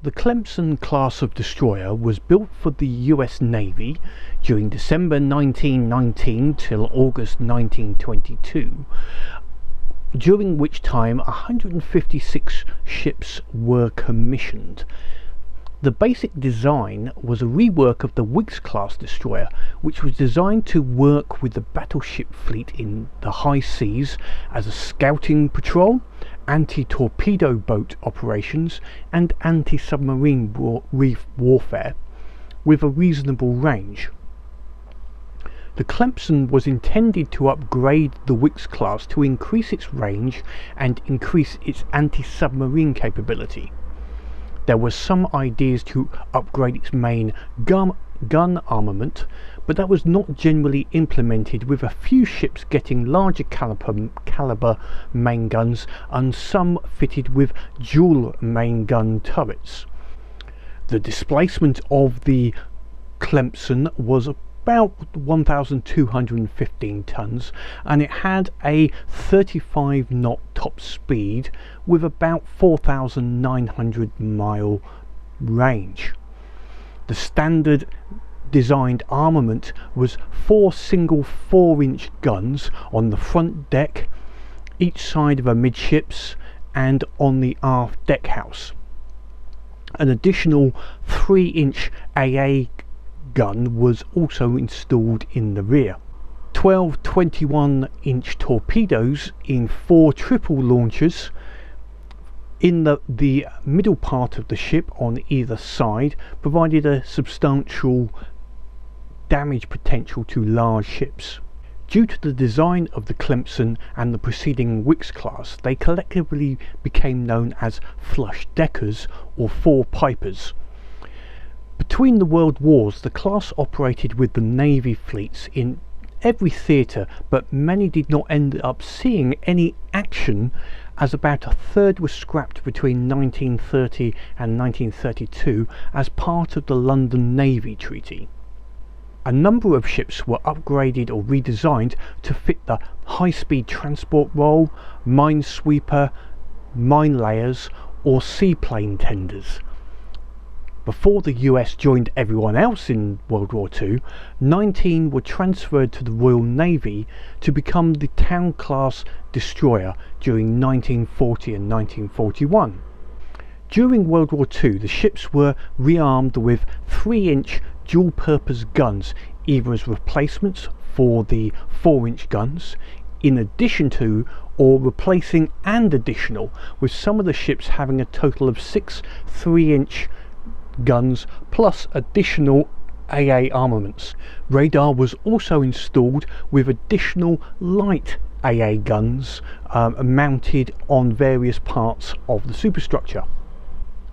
The Clemson class of destroyer was built for the US Navy during December 1919 till August 1922, during which time 156 ships were commissioned. The basic design was a rework of the Whigs class destroyer, which was designed to work with the battleship fleet in the high seas as a scouting patrol, anti-torpedo boat operations and anti-submarine warfare with a reasonable range. The Clemson was intended to upgrade the Whigs class to increase its range and increase its anti-submarine capability. There were some ideas to upgrade its main gun armament, but that was not generally implemented, with a few ships getting larger caliber main guns and some fitted with dual main gun turrets. The displacement of the Clemson was about 1,215 tons, and it had a 35 knot top speed with about 4,900 mile range. The standard designed armament was 4 single 4-inch guns on the front deck, each side of amidships and on the aft deckhouse. An additional 3-inch AA gun was also installed in the rear. 12 21-inch torpedoes in 4 triple launchers in the middle part of the ship on either side provided a substantial damage potential to large ships. Due to the design of the Clemson and the preceding Whigs class, they collectively became known as flush deckers or 4 pipers. Between the world wars, the class operated with the Navy fleets in every theatre, but many did not end up seeing any action, as about a third was scrapped between 1930 and 1932 as part of the London Navy Treaty. A number of ships were upgraded or redesigned to fit the high-speed transport role, minesweeper, mine layers or seaplane tenders. Before the US joined everyone else in World War II, 19 were transferred to the Royal Navy to become the Town class destroyer during 1940 and 1941. During World War II, the ships were rearmed with 3-inch dual-purpose guns, either as replacements for the 4-inch guns, in addition to or replacing and additional, with some of the ships having a total of 6 3-inch guns plus additional AA armaments. Radar was also installed with additional light AA guns mounted on various parts of the superstructure.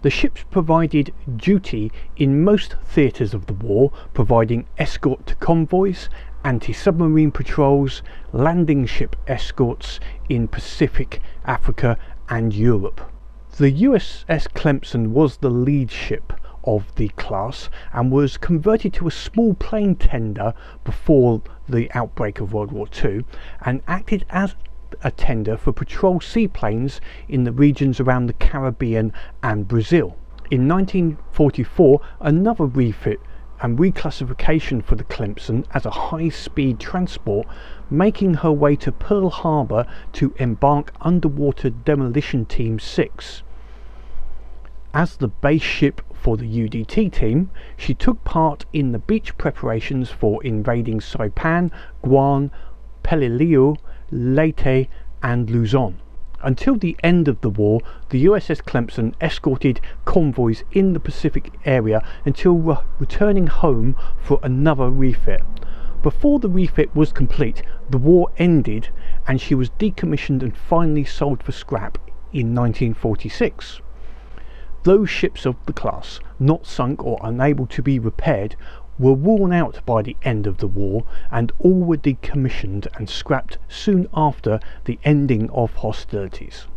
The ships provided duty in most theatres of the war, providing escort to convoys, anti-submarine patrols, landing ship escorts in Pacific, Africa and Europe. The USS Clemson was the lead ship of the class and was converted to a small plane tender before the outbreak of World War II, and acted as a tender for patrol seaplanes in the regions around the Caribbean and Brazil. In 1944, another refit and reclassification for the Clemson as a high-speed transport, making her way to Pearl Harbor to embark Underwater Demolition Team 6. As the base ship for the UDT team, she took part in the beach preparations for invading Saipan, Guam, Peleliu, Leyte and Luzon. Until the end of the war, the USS Clemson escorted convoys in the Pacific area until returning home for another refit. Before the refit was complete, the war ended and she was decommissioned and finally sold for scrap in 1946. Those ships of the class, not sunk or unable to be repaired, were worn out by the end of the war, and all were decommissioned and scrapped soon after the ending of hostilities.